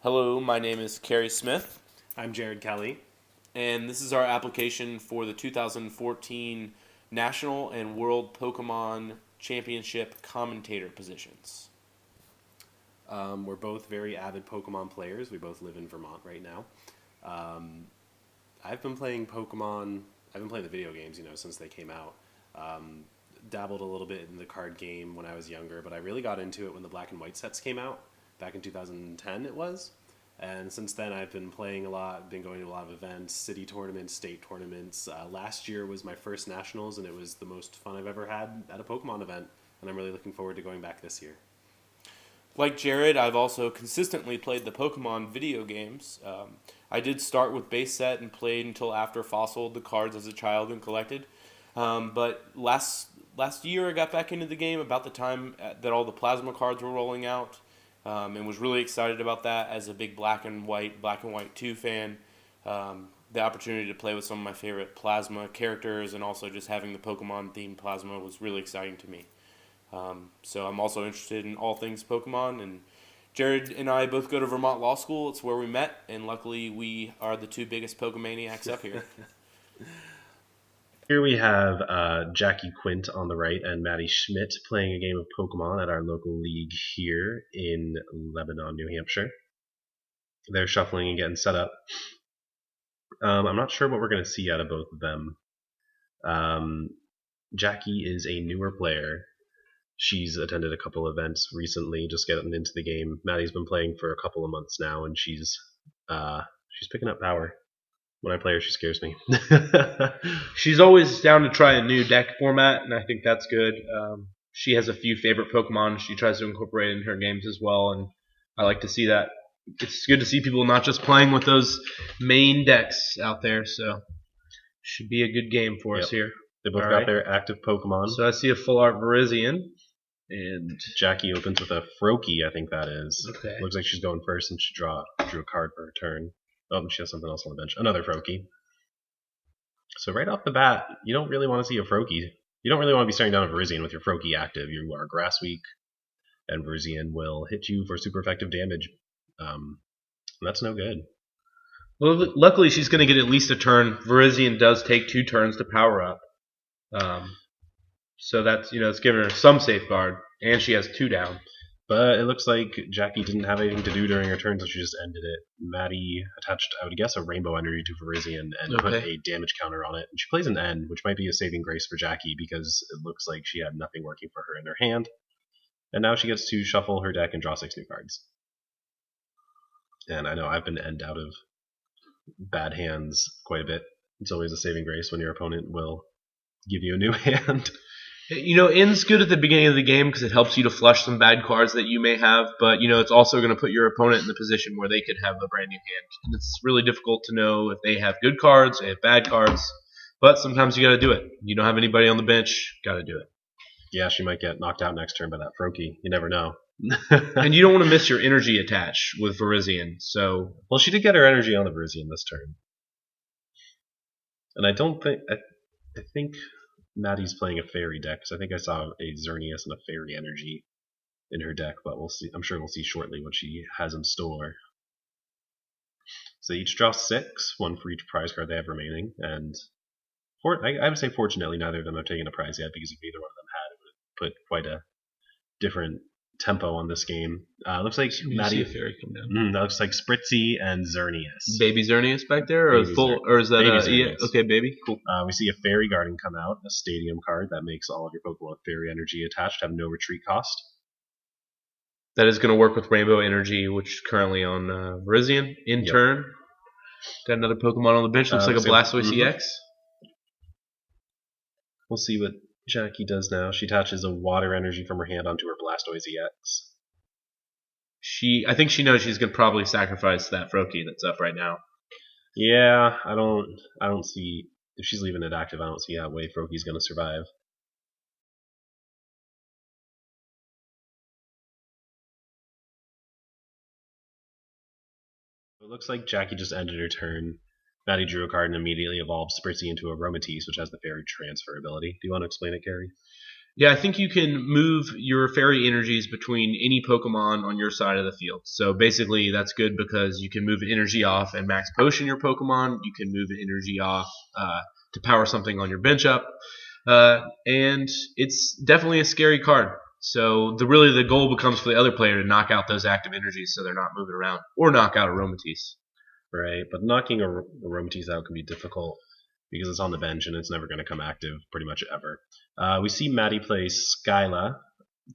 Hello, my name is Carey Smith, I'm Jared Kelly. and this is our application for the 2014 National and World Pokemon Championship commentator positions. We're both very avid Pokemon players. We both live in Vermont right now. Um, I've been playing Pokemon. I've been playing the video games, since they came out. Um, Dabbled a little bit in the card game when I was younger, but I really got into it when the black and white sets came out back in 2010. It was, and since then I've been playing a lot. Been going to a lot of events, city tournaments, state tournaments. Last year was my first nationals, and it was the most fun I've ever had at a Pokemon event. And I'm really looking forward to going back this year. Like Jared, I've also consistently played the Pokemon video games. I did start with base set and played until after fossiled the cards as a child and collected. But last year I got back into the game about the time that all the plasma cards were rolling out, and was really excited about that as a big Black and White 2 fan. The opportunity to play with some of my favorite plasma characters and also just having the Pokemon themed plasma was really exciting to me. So I'm also interested in all things Pokemon, and Jared and I both go to Vermont Law School. It's where we met, and luckily we are the two biggest Pokemaniacs up here. Here we have Jackie Quint on the right and Maddie Schmidt playing a game of Pokemon at our local league here in Lebanon, New Hampshire. They're shuffling and getting set up. I'm not sure what we're going to see out of both of them. Jackie is a newer player. She's attended a couple events recently, just getting into the game. Maddie's been playing for a couple of months now, and she's picking up power. When I play her, she scares me. She's always down to try a new deck format, and I think that's good. She has a few favorite Pokemon she tries to incorporate in her games as well, and I like to see that. It's good to see people not just playing with those main decks out there, so should be a good game for us here. They both All got right. their active Pokemon. So I see a full art Virizion, and Jackie opens with a Froakie, I think that is. Okay. Looks like she's going first, and she drew a card for her turn. Oh, and she has something else on the bench. Another Froakie. So right off the bat, you don't really want to see a Froakie. You don't really want to be staring down a Virizion with your Froakie active. You are Grass Weak, and Virizion will hit you for super effective damage. That's no good. well, luckily she's going to get at least a turn. Virizion does take 2 turns to power up, so that's it's giving her some safeguard, and she has 2 down. But it looks like Jackie didn't have anything to do during her turn, so she just ended it. Maddie attached, I would guess, a Rainbow Energy to Virizion and put a damage counter on it. And she plays an N, which might be a saving grace for Jackie because it looks like she had nothing working for her in her hand. And now she gets to shuffle her deck and draw 6 new cards. And I know I've been N'd out of bad hands quite a bit. It's always a saving grace when your opponent will give you a new hand. In's good at the beginning of the game because it helps you to flush some bad cards that you may have, but it's also going to put your opponent in the position where they could have a brand new hand. And it's really difficult to know if they have good cards, they have bad cards, but sometimes you got to do it. You don't have anybody on the bench, got to do it. Yeah, she might get knocked out next turn by that Froakie. You never know. And you don't want to miss your energy attach with Virizion. So, well, she did get her energy on the Virizion this turn. And I think Maddie's playing a fairy deck, because I think I saw a Xerneas and a fairy energy in her deck, but we'll see. I'm sure we'll see shortly what she has in store. So they each draw 6, 1 for each prize card they have remaining, and I would say fortunately neither of them have taken a prize yet, because if either one of them had, it would have put quite a different tempo on this game. Looks like Maddie. fairy come down. That looks like Spritzy and Xerneas. Baby Xerneas back there, or Baby or is that Baby yeah? Xerneas. Okay, baby, cool. We see a Fairy Garden come out, a Stadium card that makes all of your Pokemon with Fairy Energy attached have no retreat cost. That is going to work with Rainbow Energy, which is currently on Virizion. In turn, got another Pokemon on the bench. Looks like a Blastoise EX. We'll see what Jackie does now. She attaches a Water Energy from her hand onto her Blastoise EX. I think she knows she's going to probably sacrifice that Froakie that's up right now. Yeah, I don't see, if she's leaving it active, I don't see how way Froakie's going to survive. It looks like Jackie just ended her turn. Maddie drew a card and immediately evolved Spritzy into a Aromatisse, which has the Fairy Transfer ability. Do you want to explain it, Carey? Yeah, I think you can move your fairy energies between any Pokemon on your side of the field. So basically, that's good because you can move an energy off and max potion your Pokemon. You can move an energy off to power something on your bench up. And it's definitely a scary card. So the goal becomes for the other player to knock out those active energies so they're not moving around. Or knock out Aromatisse. Right, but knocking a Aromatisse out can be difficult because it's on the bench and it's never going to come active pretty much ever. We see Maddie play Skyla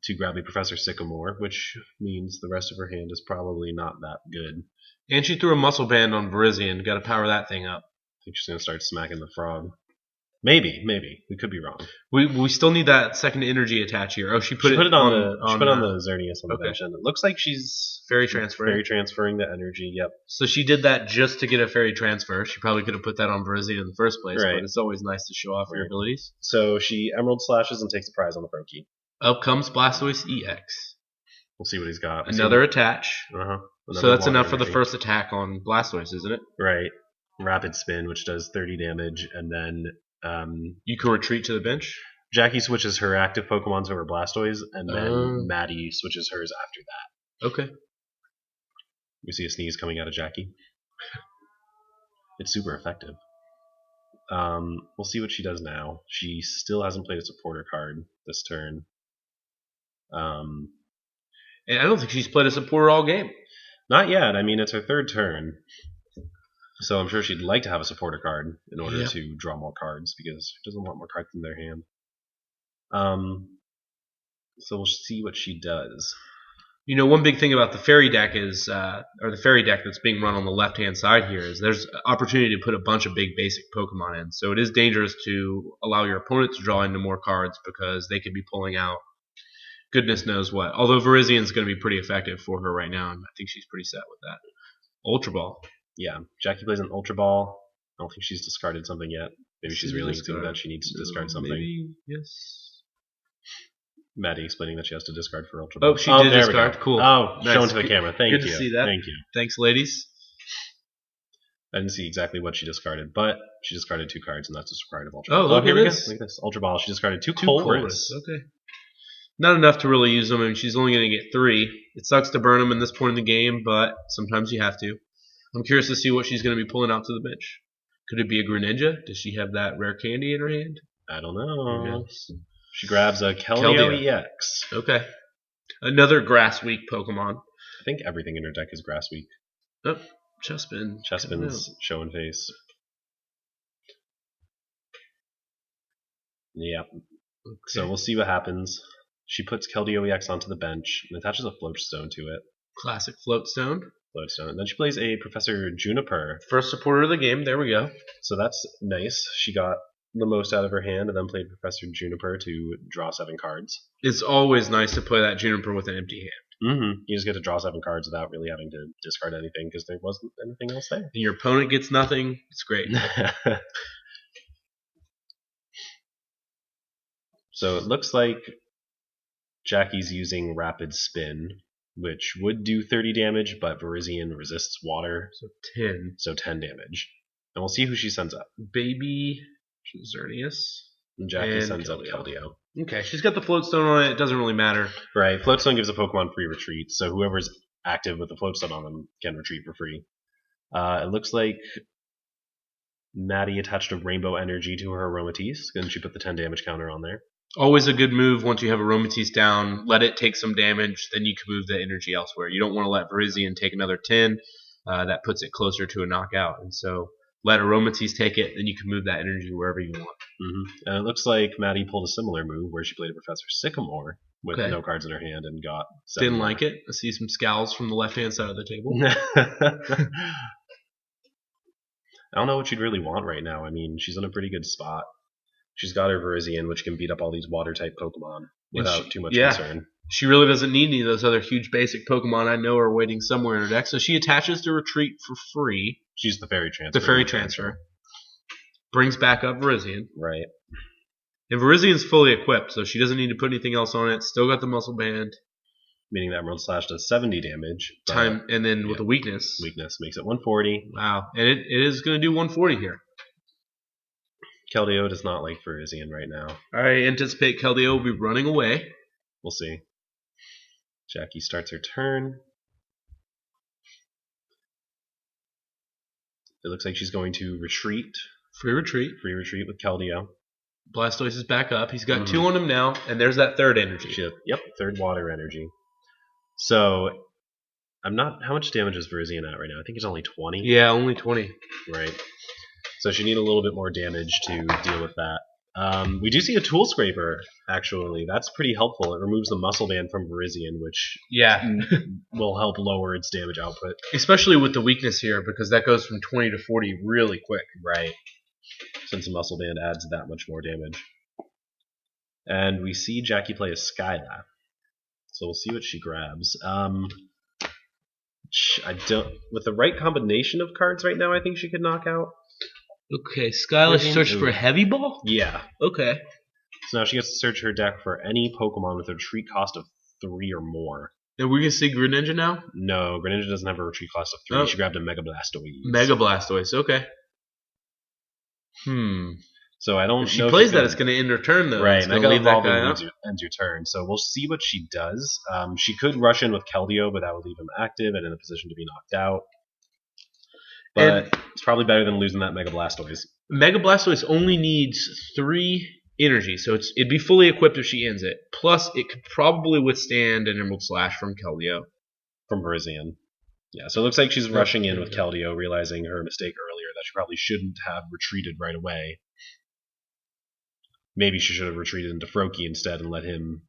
to grab a Professor Sycamore, which means the rest of her hand is probably not that good. And she threw a Muscle Band on Virizion. Got to power that thing up. I think she's going to start smacking the frog. Maybe. We could be wrong. We still need that second energy attach here. Oh, she put it on the Xerneas on the okay. bench, and it looks like she's fairy transferring the energy. Yep. So she did that just to get a fairy transfer. She probably could have put that on Virizion in the first place, right. But it's always nice to show off your abilities. So she Emerald Slashes and takes the prize on the Froakie. Up comes Blastoise EX. We'll see what he's got. Another attach. Uh-huh. So that's enough for the first attack on Blastoise, isn't it? Right. Rapid Spin, which does 30 damage, and then you can retreat to the bench. Jackie switches her active Pokemon to her Blastoise, and then Maddie switches hers after that. Okay. We see a sneeze coming out of Jackie. It's super effective. We'll see what she does now. She still hasn't played a supporter card this turn. And I don't think she's played a supporter all game. Not yet. I mean, it's her third turn. So I'm sure she'd like to have a supporter card in order to draw more cards because she doesn't want more cards in their hand. So we'll see what she does. You know, one big thing about the fairy deck is, or the fairy deck that's being run on the left-hand side here is there's opportunity to put a bunch of big basic Pokemon in. So it is dangerous to allow your opponent to draw into more cards because they could be pulling out goodness knows what. Although Virizion's going to be pretty effective for her right now, and I think she's pretty set with that. Ultra Ball. Yeah, Jackie plays an Ultra Ball. I don't think she's discarded something yet. Maybe she's realizing that she needs to discard something. Maybe, yes. Maddie explaining that she has to discard for Ultra Ball. Oh, she did discard. Cool. Oh, nice. Shown to the camera. Thank you. Good to see that. Thank you. Thanks, ladies. I didn't see exactly what she discarded, but she discarded 2 cards, and that's discarded of Ultra Ball. Oh, look here at we this. go. Look at this. Ultra Ball. She discarded 2 Colress. Okay. Not enough to really use them. I mean, she's only going to get 3. It sucks to burn them in this point in the game, but sometimes you have to. I'm curious to see what she's going to be pulling out to the bench. Could it be a Greninja? Does she have that rare candy in her hand? I don't know. Yes. She grabs a Keldeo EX. Okay. Another Grass Week Pokemon. I think everything in her deck is Grass Week. Oh, Chespin. Chespin's showing face. Yeah. Okay. So we'll see what happens. She puts Keldeo EX onto the bench and attaches a Floatstone to it. Classic Floatstone. And then she plays a Professor Juniper. First supporter of the game. There we go. So that's nice. She got the most out of her hand and then played Professor Juniper to draw 7 cards. It's always nice to play that Juniper with an empty hand. Mm-hmm. You just get to draw 7 cards without really having to discard anything because there wasn't anything else there. And your opponent gets nothing. It's great. So it looks like Jackie's using Rapid Spin, which would do 30 damage, but Virizion resists water. So 10. So 10 damage. And we'll see who she sends up. Baby Xerneas. And Jackie sends up Keldeo. Okay, she's got the Floatstone on it. It doesn't really matter. Right. Floatstone gives a Pokemon free retreat, so whoever's active with the Floatstone on them can retreat for free. It looks like Maddie attached a Rainbow Energy to her Aromatisse, and she put the 10 damage counter on there. Always a good move once you have Aromatisse down. Let it take some damage, then you can move the energy elsewhere. You don't want to let Virizion take another 10. That puts it closer to a knockout. And so let Aromatisse take it, then you can move that energy wherever you want. Mm-hmm. And it looks like Maddie pulled a similar move where she played a Professor Sycamore with no cards in her hand and got 7 Didn't like it. I see some scowls from the left-hand side of the table. I don't know what she'd really want right now. I mean, she's in a pretty good spot. She's got her Virizion, which can beat up all these water-type Pokemon without too much concern. She really doesn't need any of those other huge basic Pokemon I know are waiting somewhere in her deck. So she attaches to Retreat for free. She's the Fairy Transfer. The Fairy Transfer. Brings back up Virizion. Right. And Virizion's fully equipped, so she doesn't need to put anything else on it. Still got the Muscle Band. Meaning that Emerald Slash does 70 damage. And then with a weakness. Weakness makes it 140. Wow. And it is going to do 140 here. Keldeo does not like Virizion right now. I anticipate Keldeo will be running away. We'll see. Jackie starts her turn. It looks like she's going to retreat. Free retreat. Free retreat with Keldeo. Blastoise is back up. He's got 2 on him now, and there's that third energy. Yep, third water energy. So, I'm not... How much damage is Virizion at right now? I think it's only 20. Yeah, only 20. Right. So she need a little bit more damage to deal with that. We do see a Tool Scraper, actually. That's pretty helpful. It removes the Muscle Band from Virizion, which will help lower its damage output. Especially with the weakness here, because that goes from 20 to 40 really quick. Right. Since the Muscle Band adds that much more damage. And we see Jackie play a Skylab. So we'll see what she grabs. I don't... With the right combination of cards right now, I think she could knock out. Okay, Skylash searched for a Heavy Ball? Yeah. Okay. So now she gets to search her deck for any Pokemon with a retreat cost of 3 or more. And we're going to see Greninja now? No, Greninja doesn't have a retreat cost of 3. Oh. She grabbed a Mega Blastoise. Mega Blastoise, okay. So I don't know. If she plays that, it's going to end her turn, though. Right, it's Mega leave that guy Evolving ends your turn. So we'll see what she does. She could rush in with Keldeo, but that would leave him active and in a position to be knocked out. But it's probably better than losing that Mega Blastoise. Mega Blastoise only needs 3 energy, so it'd be fully equipped if she ends it. Plus, it could probably withstand an Emerald Slash from Keldeo. From Virizion. Yeah, so it looks like she's rushing in with Keldeo, realizing her mistake earlier that she probably shouldn't have retreated right away. Maybe she should have retreated into Froakie instead and let him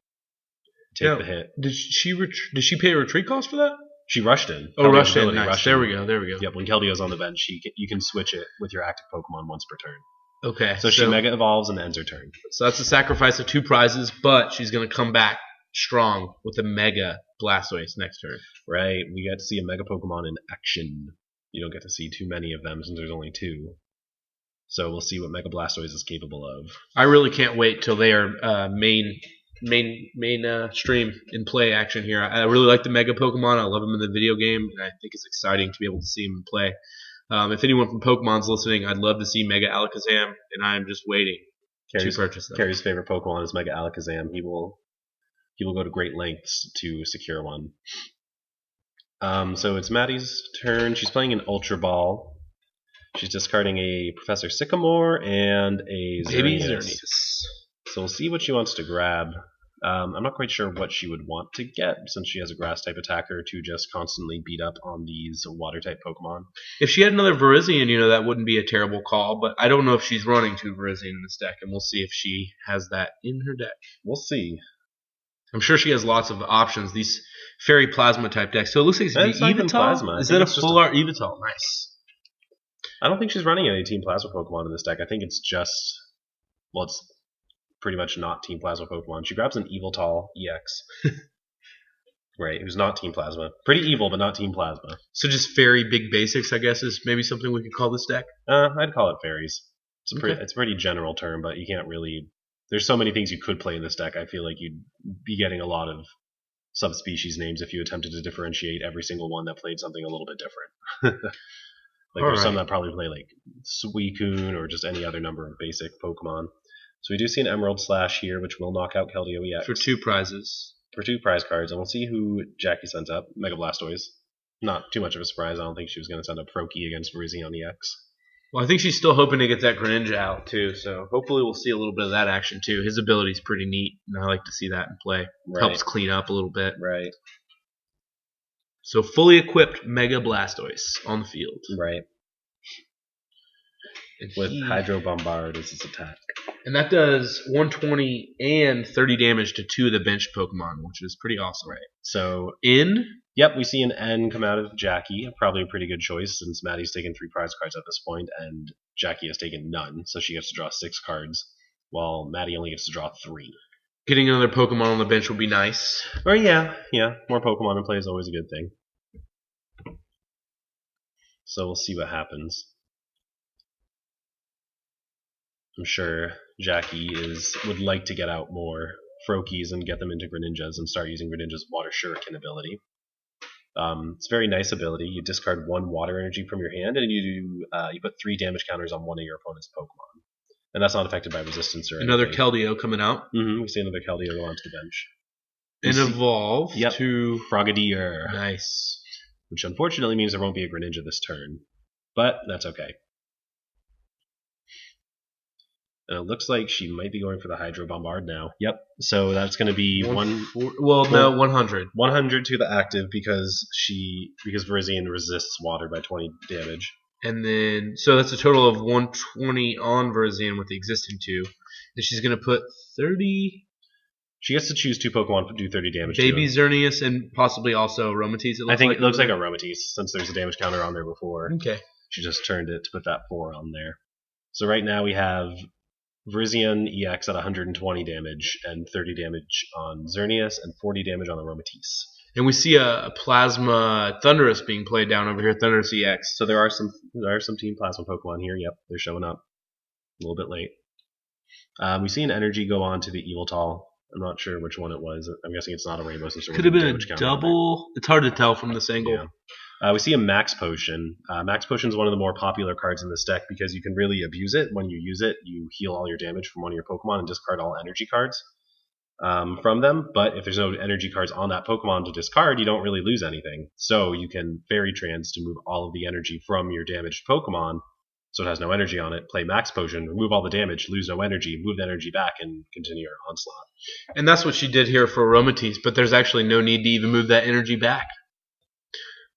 take the hit. Did she pay a retreat cost for that? She rushed in. Oh, rushed in. Nice. There we go. Yep, when Keldeo's on the bench, you can switch it with your active Pokemon once per turn. Okay. So she Mega Evolves and ends her turn. So that's a sacrifice of 2 prizes, but she's going to come back strong with a Mega Blastoise next turn. Right. We get to see a Mega Pokemon in action. You don't get to see too many of them since there's only 2. So we'll see what Mega Blastoise is capable of. I really can't wait till they are main stream in play action here. I really like the Mega Pokemon. I love them in the video game, and I think it's exciting to be able to see them in play. If anyone from Pokemon's listening, I'd love to see Mega Alakazam, and I am just waiting to purchase them. Carey's favorite Pokemon is Mega Alakazam. He will go to great lengths to secure one. So it's Maddie's turn. She's playing an Ultra Ball. She's discarding a Professor Sycamore and a Xerneas. So we'll see what she wants to grab. I'm not quite sure what she would want to get, since she has a Grass-type attacker to just constantly beat up on these Water-type Pokemon. If she had another Virizion, that wouldn't be a terrible call, but I don't know if she's running 2 Virizion in this deck, and we'll see if she has that in her deck. We'll see. I'm sure she has lots of options, these Fairy Plasma-type decks. So it looks like it's Evital? Is that a full art Evital? Nice. I don't think she's running any Team Plasma Pokemon in this deck. I think it's just... Well, it's pretty much not Team Plasma Pokemon. She grabs an Evital EX. Right, who's not Team Plasma. Pretty evil, but not Team Plasma. So just Fairy Big Basics, I guess, is maybe something we could call this deck? I'd call it Fairies. It's a pretty general term, but you can't really... There's so many things you could play in this deck. I feel like you'd be getting a lot of subspecies names if you attempted to differentiate every single one that played something a little bit different. There's some that probably play like Suicune or just any other number of basic Pokemon. So we do see an Emerald Slash here, which will knock out Keldeo EX. For 2 prizes. For 2 prize cards, and we'll see who Jackie sends up. Mega Blastoise. Not too much of a surprise. I don't think she was going to send up Froakie against Virizion EX. Well, I think she's still hoping to get that Greninja out, too, so hopefully we'll see a little bit of that action, too. His ability's pretty neat, and I like to see that in play. Right. Helps clean up a little bit. Right. So fully equipped Mega Blastoise on the field. Right. With Hydro Bombard as his attack. And that does 120 and 30 damage to 2 of the benched Pokemon, which is pretty awesome. Right. So Yep, we see an N come out of Jackie. Probably a pretty good choice since Maddie's taken 3 prize cards at this point, and Jackie has taken none, so she gets to draw 6 cards, while Maddie only gets to draw 3. Getting another Pokemon on the bench would be nice. Or yeah, more Pokemon in play is always a good thing. So we'll see what happens. I'm sure Jackie would like to get out more Froakies and get them into Greninjas and start using Greninja's Water Shuriken ability. It's a very nice ability. You discard 1 water energy from your hand, and you put 3 damage counters on one of your opponent's Pokemon. And that's not affected by resistance or Another anything. Keldeo coming out. We see another Keldeo go onto the bench. And evolve Yep. to Frogadier. Nice. Which unfortunately means there won't be a Greninja this turn. But that's okay. And it looks like she might be going for the Hydro Bombard now. Yep. So that's going to be 100. 100 to the active because Virizion resists water by 20 damage. And then, so that's a total of 120 on Virizion with the existing 2. And she's going to put 30... She gets to choose 2 Pokemon to do 30 damage Baby to Xerneas and possibly also Aromatisse. I think it looks like Aromatisse since there's a damage counter on there before. Okay. She just turned it to put that 4 on there. So right now we have Virizion EX at 120 damage and 30 damage on Xerneas and 40 damage on Aromatisse. And we see a Plasma Thundurus being played down over here, Thundurus EX. So there are some Team Plasma Pokemon here. Yep, they're showing up a little bit late. We see an Energy go on to the Eviltal. I'm not sure which one it was. I'm guessing it's not a Rainbow since there Could have been damage a counter double. It's hard to tell from this angle. Yeah. We see a Max Potion. Max Potion is one of the more popular cards in this deck because you can really abuse it. When you use it, you heal all your damage from one of your Pokemon and discard all energy cards from them. But if there's no energy cards on that Pokemon to discard, you don't really lose anything. So you can Fairy Trance to move all of the energy from your damaged Pokemon, so it has no energy on it, play Max Potion, remove all the damage, lose no energy, move the energy back, and continue your onslaught. And that's what she did here for Aromatisse, but there's actually no need to even move that energy back.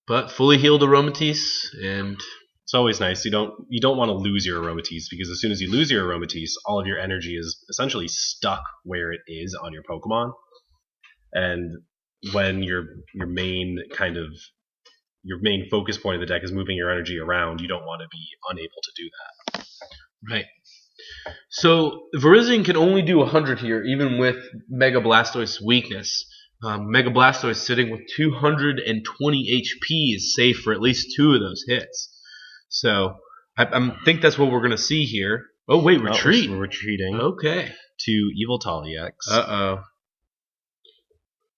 But fully healed Aromatisse, and it's always nice. You don't want to lose your Aromatisse, because as soon as you lose your Aromatisse, all of your energy is essentially stuck where it is on your Pokemon. And when your main focus point of the deck is moving your energy around, you don't want to be unable to do that. Right. So Virizion can only do 100 here, even with Mega Blastoise's weakness. Mega Blastoise sitting with 220 HP is safe for at least 2 of those hits. So I think that's what we're going to see here. Oh, wait, retreat. We're retreating. Okay. To Eviltal EX. Uh-oh.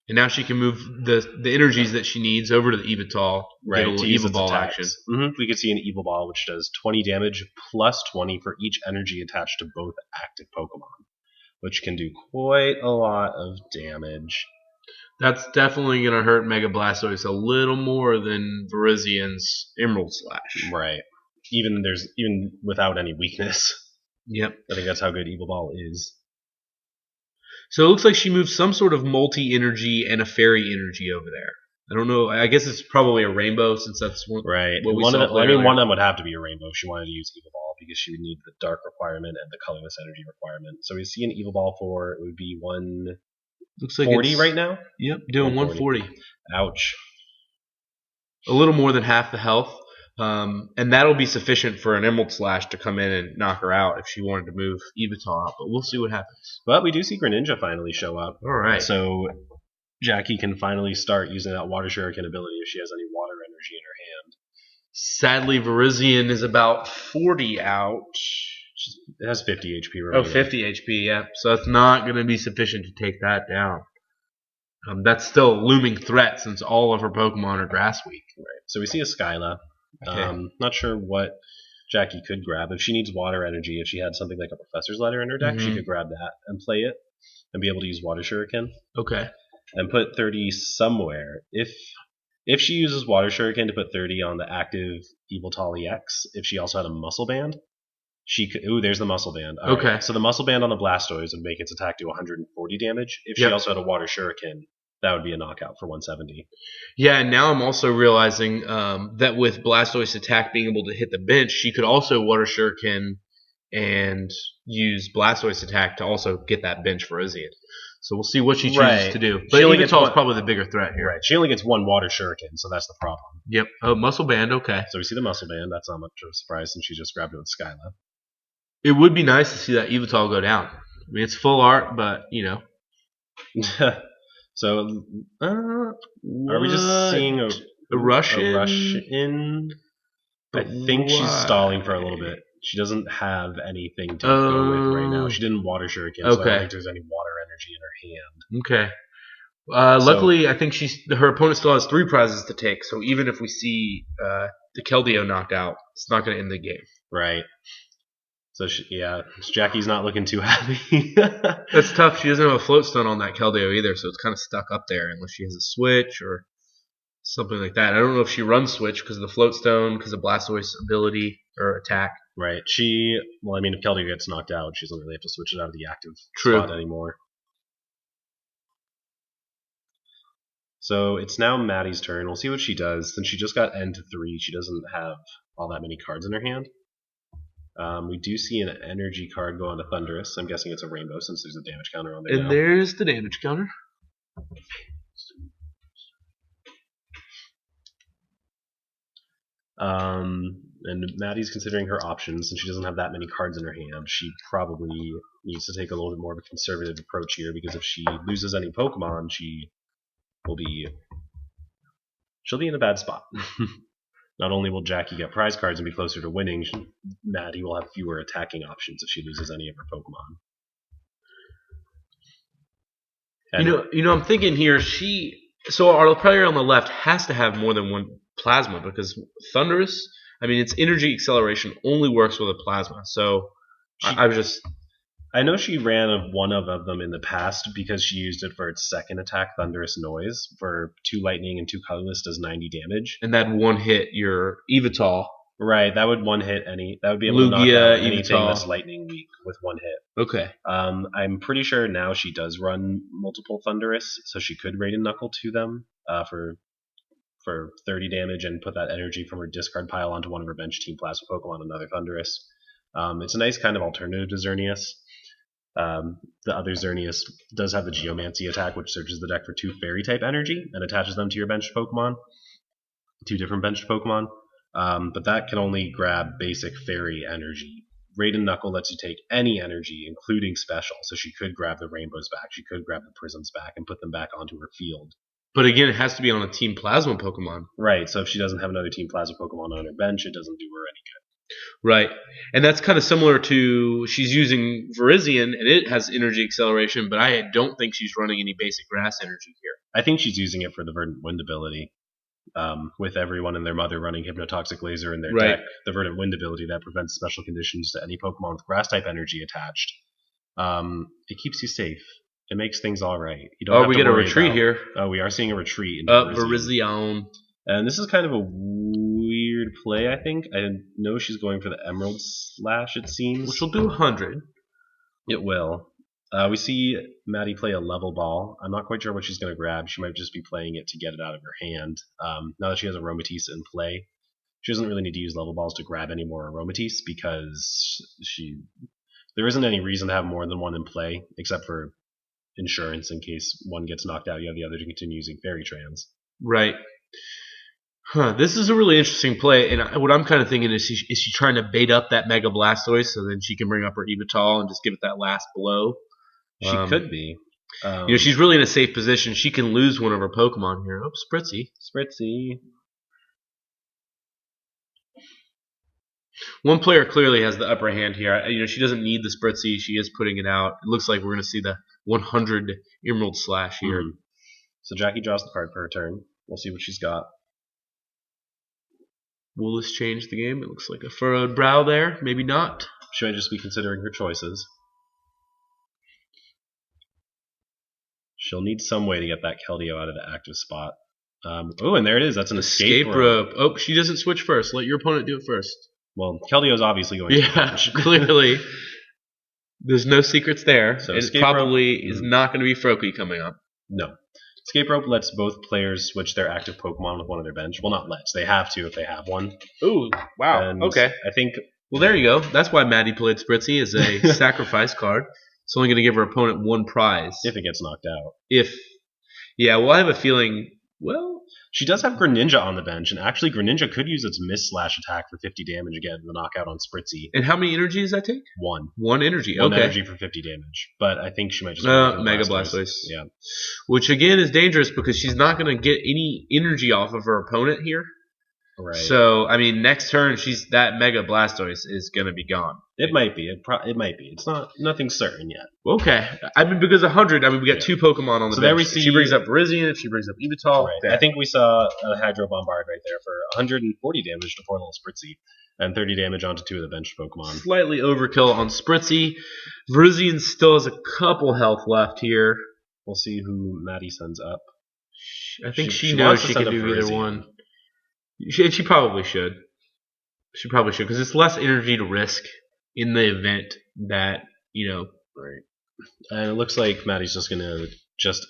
And now she can move the energies that she needs over to the Evital. Right, get a little to use Evil its Ball attacks. action. We could see an Evil Ball which does 20 damage plus 20 for each energy attached to both active Pokemon, which can do quite a lot of damage. That's definitely going to hurt Mega Blastoise a little more than Virizion's Emerald Slash. Right. Even without any weakness. Yep. I think that's how good Evil Ball is. So it looks like she moves some sort of multi-energy and a fairy energy over there. I don't know. I guess it's probably a rainbow since that's what we one saw of them would have to be a rainbow if she wanted to use Evil Ball because she would need the dark requirement and the colorless energy requirement. So we see an Evil Ball for it would be 140 right now? Yep, doing 140. Ouch. A little more than half the health. And that'll be sufficient for an Emerald Slash to come in and knock her out if she wanted to move Evital out, but we'll see what happens. But we do see Greninja finally show up. All right. So Jackie can finally start using that Water Shuriken ability if she has any water energy in her hand. Sadly, Virizion is about 40 out. It has 50 HP remaining. Oh, 50 HP, yeah. So it's not going to be sufficient to take that down. That's still a looming threat since all of her Pokemon are Grass Weak. Right. So we see a Skyla. Okay. Not sure what Jackie could grab. If she needs water energy, if she had something like a Professor's Letter in her deck, she could grab that and play it and be able to use Water Shuriken. Okay. And put 30 somewhere. If she uses Water Shuriken to put 30 on the active Eviltal EX, if she also had a Muscle Band, she could. Ooh, there's the Muscle Band. All okay. Right. So the Muscle Band on the Blastoise would make its attack do 140 damage. If she also had a Water Shuriken, that would be a knockout for 170. Yeah, and now I'm also realizing that with Blastoise attack being able to hit the bench, she could also Water Shuriken and use Blastoise attack to also get that bench for Virizion. So we'll see what she chooses to do. But Evital is probably the bigger threat here. Right. She only gets one Water Shuriken, so that's the problem. Yep. Oh, Muscle Band, okay. So we see the Muscle Band. That's not much of a surprise since she just grabbed it with Skyla. It would be nice to see that Evital go down. I mean, it's full art, but, you know. So, are we just seeing a rush in? I think she's stalling for a little bit. She doesn't have anything to go with right now. She didn't Water Shuriken, so I don't think there's any water energy in her hand. Okay. Luckily, I think her opponent still has 3 prizes to take, so even if we see the Keldeo knocked out, it's not going to end the game. Right. So Jackie's not looking too happy. That's tough. She doesn't have a float stone on that Keldeo either, so it's kind of stuck up there unless she has a switch or something like that. I don't know if she runs switch because of the float stone, because of Blastoise's ability or attack. Right. If Keldeo gets knocked out, she doesn't really have to switch it out of the active spot anymore. So it's now Maddie's turn. We'll see what she does. Since she just got N to 3, she doesn't have all that many cards in her hand. We do see an energy card go on to Thundurus. I'm guessing it's a rainbow since there's a damage counter on there. And there's the damage counter. And Maddie's considering her options. Since she doesn't have that many cards in her hand, she probably needs to take a little bit more of a conservative approach here, because if she loses any Pokemon, she'll be in a bad spot. Not only will Jackie get prize cards and be closer to winning, Maddie will have fewer attacking options if she loses any of her Pokemon. And I'm thinking here. So our player on the left has to have more than one plasma, because Thundurus, its energy acceleration only works with a plasma. So I know she ran one of them in the past because she used it for its second attack, Thunderous Noise, for 2 lightning and 2 colorless, does 90 damage. And that one hit your Evital. Right, that would one hit that would be able to knock out anything that's lightning weak with one hit. Okay. I'm pretty sure now she does run multiple Thundurus, so she could raid and knuckle to them for 30 damage and put that energy from her discard pile onto one of her bench team plasma Pokemon, another Thundurus. It's a nice kind of alternative to Xerneas. The other Xerneas does have the Geomancy attack, which searches the deck for 2 Fairy-type energy and attaches them to your benched Pokemon. 2 different benched Pokemon. But that can only grab basic Fairy energy. Raid and Knuckle lets you take any energy, including special, so she could grab the Rainbows back, she could grab the Prisms back, and put them back onto her field. But again, it has to be on a Team Plasma Pokemon. Right, so if she doesn't have another Team Plasma Pokemon on her bench, it doesn't do her any good. Right, and that's kind of similar to, she's using Virizion, and it has energy acceleration, but I don't think she's running any basic grass energy here. I think she's using it for the Verdant Wind ability. With everyone and their mother running Hypnotoxic Laser in their deck, the Verdant Wind ability that prevents special conditions to any Pokemon with Grass-type energy attached. It keeps you safe. It makes things all right. You don't have we to get a worry retreat about, here. Oh, we are seeing a retreat into Virizion. And this is kind of a weird play, I think. I know she's going for the Emerald Slash, it seems. Which will do 100. It will. We see Maddie play a Level Ball. I'm not quite sure what she's going to grab. She might just be playing it to get it out of her hand. Now that she has Aromatisse in play, she doesn't really need to use Level Balls to grab any more Aromatisse, because there isn't any reason to have more than one in play, except for insurance in case one gets knocked out. You have the other to continue using Fairy Trans. Right. This is a really interesting play, and what I'm kind of thinking is she trying to bait up that Mega Blastoise so then she can bring up her Evital and just give it that last blow? She could be. She's really in a safe position. She can lose one of her Pokemon here. Oh, Spritzy. One player clearly has the upper hand here. She doesn't need the Spritzy. She is putting it out. It looks like we're going to see the 100 Emerald Slash here. Mm-hmm. So Jackie draws the card for her turn. We'll see what she's got. Will this change the game? It looks like a furrowed brow there. Maybe not. She might just be considering her choices. She'll need some way to get that Keldeo out of the active spot. And there it is. That's an escape rope. Oh, she doesn't switch first. Let your opponent do it first. Well, Keldeo's obviously going to switch. Clearly. There's no secrets there. So it probably is not going to be Froakie coming up. No. Escape Rope lets both players switch their active Pokemon with one of their bench. Well, not lets. They have to if they have one. Ooh, wow. And okay. I think... Well, there you go. That's why Maddie played Spritzy as a sacrifice card. It's only going to give her opponent one prize. If it gets knocked out. I have a feeling, she does have Greninja on the bench, and actually Greninja could use its Mist Slash attack for 50 damage again, the knockout on Spritzy. And how many energy does that take? One energy, One energy for 50 damage. But I think she might just... Mega Blastoise. Yeah. Which, again, is dangerous because she's not going to get any energy off of her opponent here. Right. So, I mean, next turn, that Mega Blastoise is going to be gone. It might be. It might be. It's nothing certain yet. Okay. I mean, because 100, I mean, we got two Pokemon on the bench. There we If see, she brings up Virizion, if she brings up Evital. Right. I think we saw a Hydro Bombard right there for 140 damage to poor little Spritzy, and 30 damage onto 2 of the bench Pokemon. Slightly overkill on Spritzy. Virizion still has a couple health left here. We'll see who Maddie sends up. I think she knows she can do either one. She probably should. She probably should, because it's less energy to risk in the event that, Right. And it looks like Maddie's just going to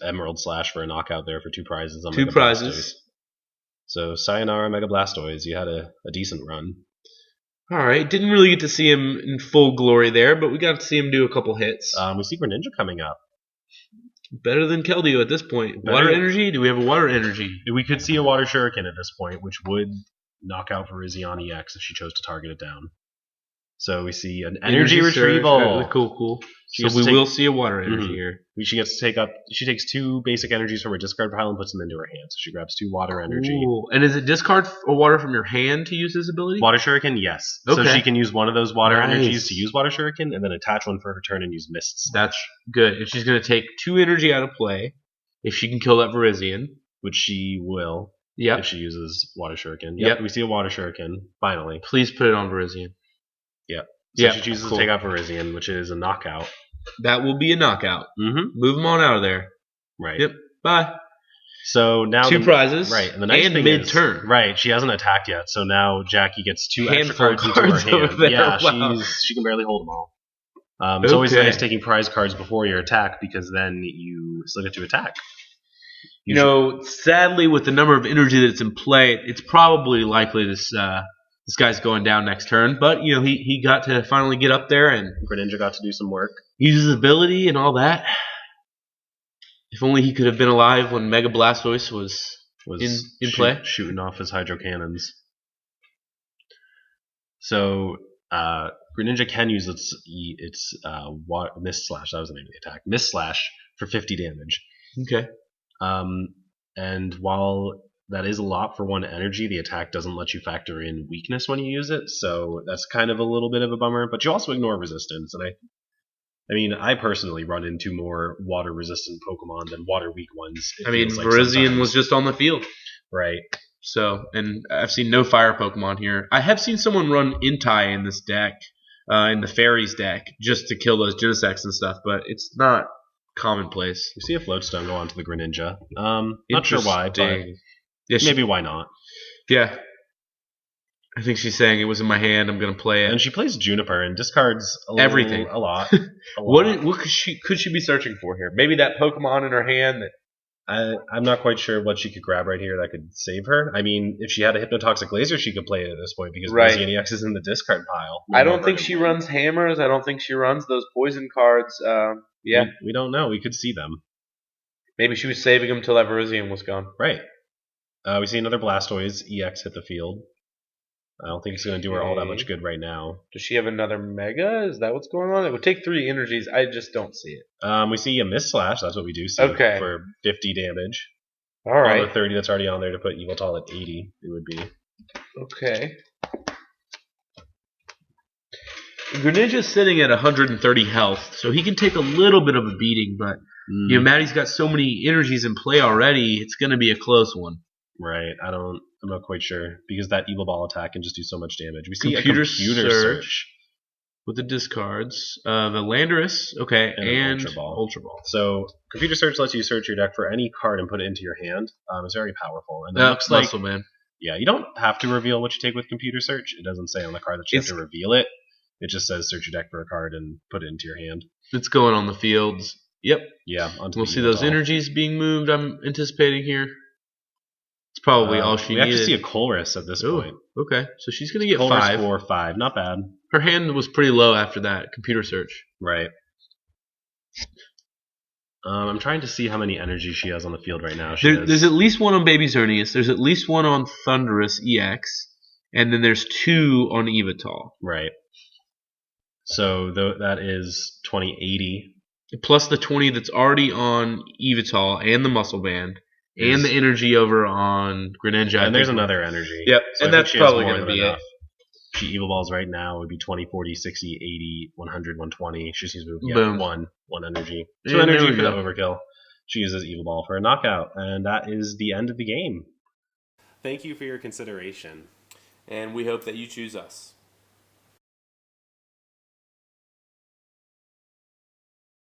Emerald Slash for a knockout there for 2 prizes. On two Mega prizes. Blastoise. So, sayonara, Mega Blastoise. You had a decent run. All right. Didn't really get to see him in full glory there, but we got to see him do a couple hits. We see Greninja coming up. Better than Keldeo at this point. Water energy? Do we have a water energy? We could see a Water Shuriken at this point, which would knock out Virizion EX if she chose to target it down. So we see an energy retrieval. Surge. Cool. So we will see a water energy here. She gets to take up. She takes 2 basic energies from her discard pile and puts them into her hand. So she grabs 2 water energy. Ooh. And is it discard a water from your hand to use this ability? Water Shuriken, yes. Okay. So she can use one of those water energies to use Water Shuriken, and then attach one for her turn and use Mists. That's good. If she's going to take 2 energy out of play, if she can kill that Virizion, which she will. Yep. If she uses Water Shuriken. Yep. We see a Water Shuriken, finally. Please put it on Virizion. Yep. So she chooses to take out Virizion, which is a knockout. That will be a knockout. Mm-hmm. Move them on out of there. Right. Yep. Bye. So now 2 prizes. Right. And the nice thing mid-turn. is, right, she hasn't attacked yet. So now Jackie gets 2 extra cards into her hand. There. Yeah, Wow. she can barely hold them all. It's always nice taking prize cards before your attack, because then you still get to attack. Sadly, with the number of energy that's in play, it's probably likely this guy's going down next turn. But he got to finally get up there, and Greninja got to do some work, use his ability and all that. If only he could have been alive when Mega Blastoise was in play, shooting off his Hydro Cannons. So Greninja can use its Mist Slash. That was the name of the attack. Mist Slash for 50 damage. Okay. And while that is a lot for 1 energy, the attack doesn't let you factor in weakness when you use it, so that's kind of a little bit of a bummer. But you also ignore resistance, and I personally run into more water-resistant Pokemon than water-weak ones. Virizion was just on the field. Right. So, and I've seen no fire Pokemon here. I have seen someone run Entei in this deck, in the Fairies deck, just to kill those Genesects and stuff, but it's not commonplace. You see a Floatstone go onto the Greninja. Not sure why, but maybe why not. Yeah. I think she's saying it was in my hand, I'm going to play it. And she plays Juniper and discards everything. A lot. What could she be searching for here? Maybe that Pokemon in her hand that... I'm not quite sure what she could grab right here that could save her. I mean, if she had a Hypnotoxic Laser, she could play it at this point, because Virizion EX is in the discard pile. I don't think she runs hammers. I don't think she runs those poison cards. Yeah. We don't know. We could see them. Maybe she was saving them till that Virizion was gone. Right. We see another Blastoise EX hit the field. I don't think it's going to do her all that much good right now. Does she have another Mega? Is that what's going on? It would take 3 energies. I just don't see it. We see a Mist Slash. That's what we do see for 50 damage. All right. On the 30 that's already on there to put Evital at 80, it would be. Okay. Greninja's sitting at 130 health, so he can take a little bit of a beating, but Maddie's got so many energies in play already, it's going to be a close one. Right. I'm not quite sure, because that Evil Ball attack can just do so much damage. We see computer a computer search with the discards. The Landorus, and Ultra Ball. So computer search lets you search your deck for any card and put it into your hand. It's very powerful. And it looks like Muscle Man. Yeah, you don't have to reveal what you take with computer search. It doesn't say on the card that you have to reveal it. It just says search your deck for a card and put it into your hand. It's going on the fields. Yep. Yeah. We'll see those energies being moved, I'm anticipating here. It's probably all she needed. We have to see a Colress at this point. Okay. So she's going to get Colress 5. 4 or 5. Not bad. Her hand was pretty low after that computer search. Right. I'm trying to see how many energies she has on the field right now. There's at least 1 on Baby Xerneas. There's at least 1 on Thundurus EX. And then there's 2 on Evital. Right. So that is 2080. Plus the 20 that's already on Evital and the Muscle Band. and the energy over on Greninja. And there's another energy. Yep, So and I think that's she has probably more going to than be enough. it. She Evil Balls right now would be 20, 40, 60, 80, 100, 120. She uses move. Yeah, Boom. one energy. Yeah, 2 there energy we for the go. overkill. She uses Evil Ball for a knockout. And that is the end of the game. Thank you for your consideration. And we hope that you choose us.